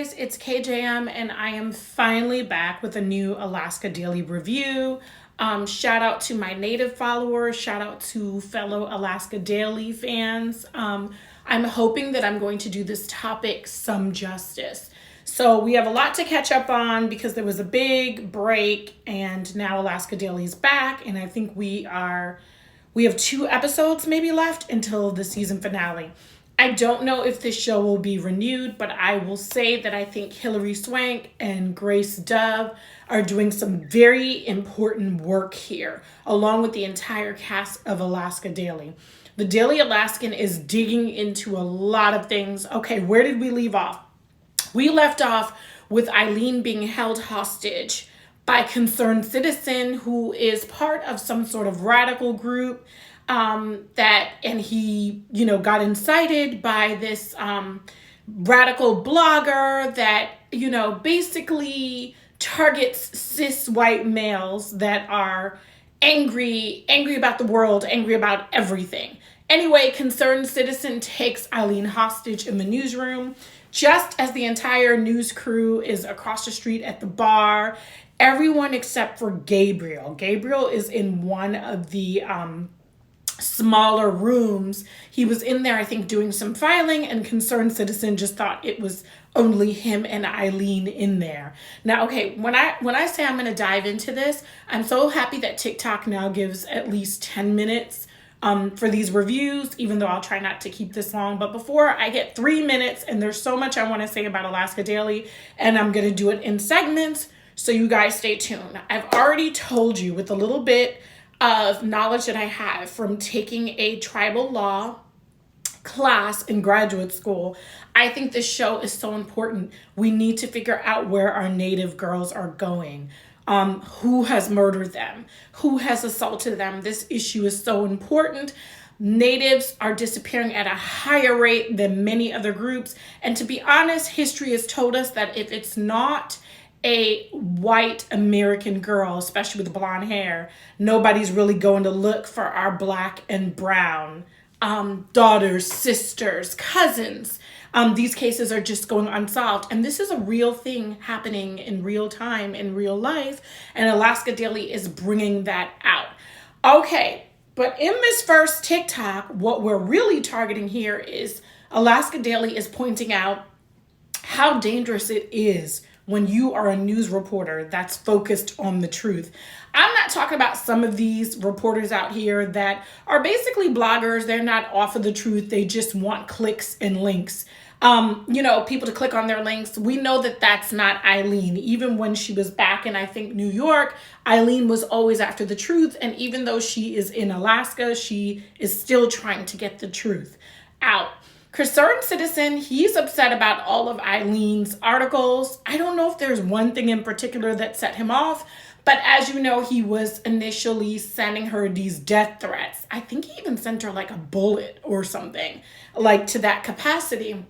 guys, it's KJM and I am finally back with a new Alaska Daily review. Shout out to my native followers, shout out to fellow Alaska Daily fans. I'm hoping that I'm going to do this topic some justice. So we have a lot to catch up on because there was a big break and now Alaska Daily is back, and I think we have 2 episodes maybe left until the season finale. I don't know if this show will be renewed, but I will say that I think Hilary Swank and Grace Dove are doing some very important work here, along with the entire cast of Alaska Daily. The Daily Alaskan is digging into a lot of things. Okay, where did we leave off? We left off with Eileen being held hostage by Concerned Citizen, who is part of some sort of radical group. He got incited by this radical blogger that, basically targets cis white males that are angry about the world, angry about everything. Anyway, Concerned Citizen takes Eileen hostage in the newsroom, just as the entire news crew is across the street at the bar. Everyone except for Gabriel. Gabriel is in one of the smaller rooms. He was in there, I think, doing some filing, and Concerned Citizen just thought it was only him and Eileen in there. Now, okay, when I say I'm going to dive into this, I'm so happy that TikTok now gives at least 10 minutes for these reviews, even though I'll try not to keep this long. But before I get 3 minutes, and there's so much I want to say about Alaska Daily, and I'm going to do it in segments, so you guys stay tuned. I've already told you with a little bit of knowledge that I have from taking a tribal law class in graduate school. I think this show is so important. We need to figure out where our Native girls are going. Who has murdered them? Who has assaulted them? This issue is so important. Natives are disappearing at a higher rate than many other groups. And to be honest, history has told us that if it's not a white American girl, especially with blonde hair, nobody's really going to look for our black and brown daughters, sisters, cousins. These cases are just going unsolved. And this is a real thing happening in real time, in real life. And Alaska Daily is bringing that out. Okay, but in this first TikTok, what we're really targeting here is Alaska Daily is pointing out how dangerous it is when you are a news reporter that's focused on the truth. I'm not talking about some of these reporters out here that are basically bloggers. They're not off of the truth. They just want clicks and links. People to click on their links. We know that that's not Eileen. Even when she was back in, I think, New York, Eileen was always after the truth. And even though she is in Alaska, she is still trying to get the truth out. Concerned Citizen, he's upset about all of Eileen's articles. I don't know if there's one thing in particular that set him off, but as you know, he was initially sending her these death threats. I think he even sent her like a bullet or something, like to that capacity.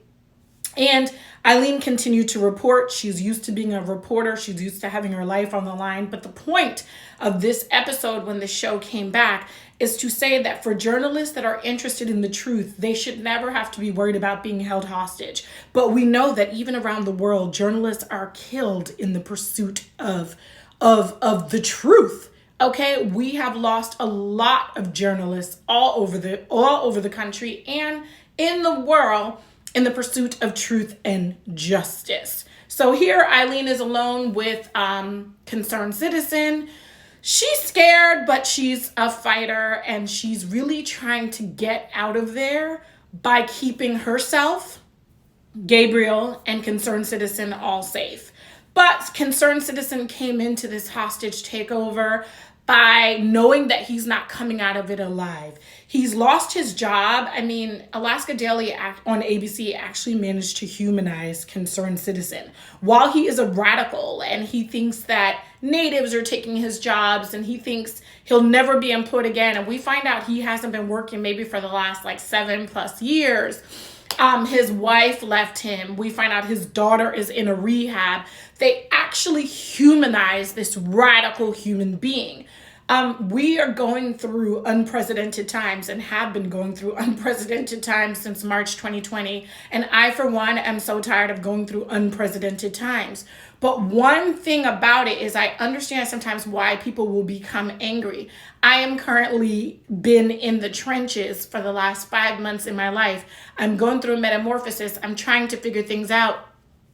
And Eileen continued to report. She's used to being a reporter. She's used to having her life on the line. But the point of this episode, when the show came back, is to say that for journalists that are interested in the truth, they should never have to be worried about being held hostage. But we know that even around the world, journalists are killed in the pursuit of the truth. Okay, we have lost a lot of journalists all over the country and in the world in the pursuit of truth and justice. So here Eileen is alone with Concerned Citizen. She's scared, but she's a fighter, and she's really trying to get out of there by keeping herself, Gabriel, and Concerned Citizen all safe. But Concerned Citizen came into this hostage takeover by knowing that he's not coming out of it alive. He's lost his job. I mean, Alaska Daily on ABC actually managed to humanize Concerned Citizen. While he is a radical and he thinks that natives are taking his jobs and he thinks he'll never be employed again, and we find out he hasn't been working maybe for the last 7+ years. His wife left him. We find out his daughter is in a rehab. They actually humanize this radical human being. We are going through unprecedented times and have been going through unprecedented times since March 2020. And I, for one, am so tired of going through unprecedented times. But one thing about it is I understand sometimes why people will become angry. I am currently been in the trenches for the last 5 months in my life. I'm going through a metamorphosis. I'm trying to figure things out.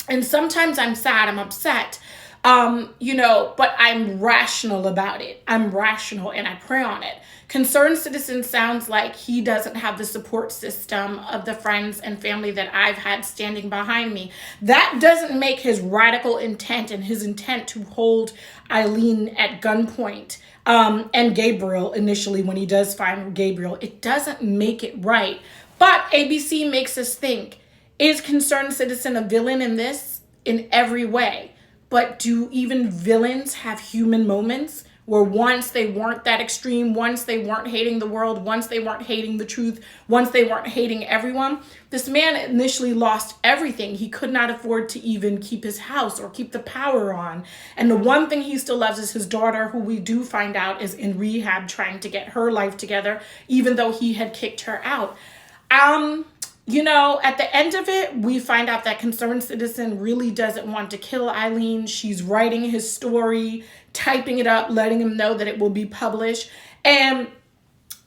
And sometimes I'm sad, I'm upset. But I'm rational about it. I'm rational and I pray on it. Concerned citizen sounds like he doesn't have the support system of the friends and family that I've had standing behind me. That doesn't make his radical intent and his intent to hold Eileen at gunpoint, and Gabriel initially when he does find Gabriel, it doesn't make it right. But ABC makes us think, is concerned citizen a villain in this? In every way. But do even villains have human moments where once they weren't that extreme, once they weren't hating the world, once they weren't hating the truth, once they weren't hating everyone? This man initially lost everything. He could not afford to even keep his house or keep the power on. And the one thing he still loves is his daughter, who we do find out is in rehab trying to get her life together, even though he had kicked her out. At the end of it, we find out that concerned citizen really doesn't want to kill Eileen. She's writing his story, typing it up, letting him know that it will be published. And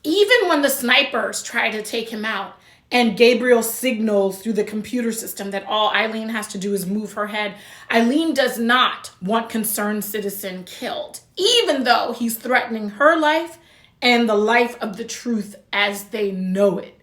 even when the snipers try to take him out and Gabriel signals through the computer system that all Eileen has to do is move her head, Eileen does not want concerned citizen killed, even though he's threatening her life and the life of the truth as they know it.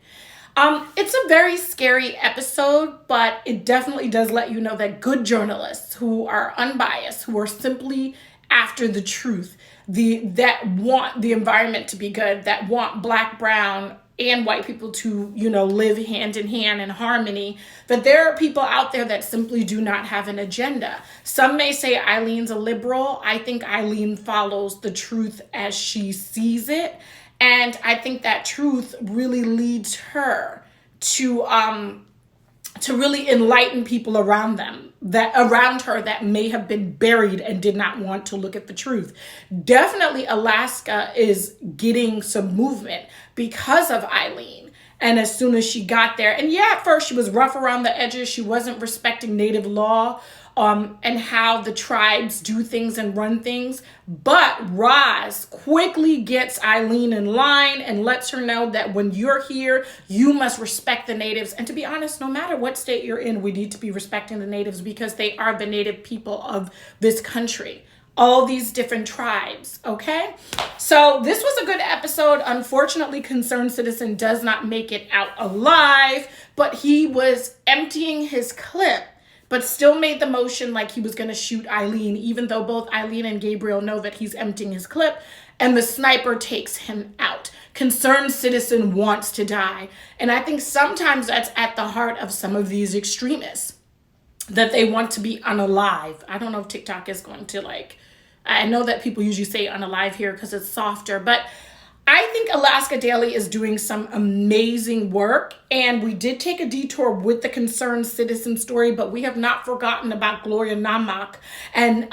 It's a very scary episode, but it definitely does let you know that good journalists who are unbiased, who are simply after the truth, that want the environment to be good, that want Black, brown, and white people to, live hand in hand in harmony, that there are people out there that simply do not have an agenda. Some may say Eileen's a liberal. I think Eileen follows the truth as she sees it. And I think that truth really leads her to really enlighten people around her that may have been buried and did not want to look at the truth. Definitely Alaska is getting some movement because of Eileen. And as soon as she got there, and at first she was rough around the edges. She wasn't respecting native law, and how the tribes do things and run things. But Roz quickly gets Eileen in line and lets her know that when you're here, you must respect the natives. And to be honest, no matter what state you're in, we need to be respecting the natives because they are the native people of this country. All these different tribes, okay? So this was a good episode. Unfortunately, concerned citizen does not make it out alive, but he was emptying his clip, but still made the motion like he was going to shoot Eileen, even though both Eileen and Gabriel know that he's emptying his clip, and the sniper takes him out. Concerned citizen wants to die. And I think sometimes that's at the heart of some of these extremists, that they want to be unalive. I don't know if TikTok is going to I know that people usually say unalive here because it's softer, but I think Alaska Daily is doing some amazing work, and we did take a detour with the concerned citizen story, but we have not forgotten about Gloria Namak and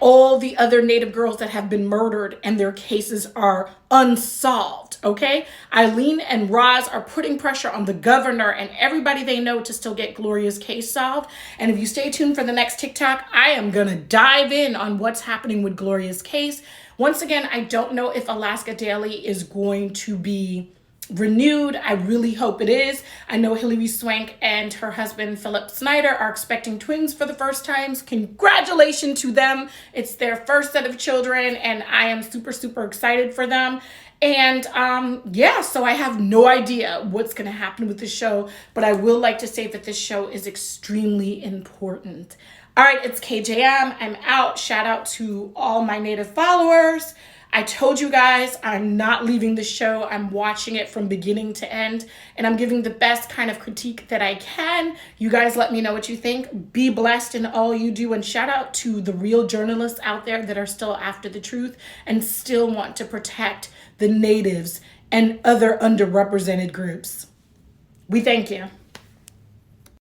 all the other Native girls that have been murdered and their cases are unsolved, okay? Eileen and Roz are putting pressure on the governor and everybody they know to still get Gloria's case solved. And if you stay tuned for the next TikTok, I am gonna dive in on what's happening with Gloria's case. Once again, I don't know if Alaska Daily is going to be renewed. I really hope it is. I know Hilary Swank and her husband, Philip Snyder, are expecting twins for the first time. Congratulations to them. It's their first set of children, and I am super, super excited for them. And so I have no idea what's going to happen with the show, but I will like to say that this show is extremely important. All right, it's KJM. I'm out. Shout out to all my Native followers. I told you guys I'm not leaving the show. I'm watching it from beginning to end, and I'm giving the best kind of critique that I can. You guys let me know what you think. Be blessed in all you do, and shout out to the real journalists out there that are still after the truth and still want to protect the natives and other underrepresented groups. We thank you.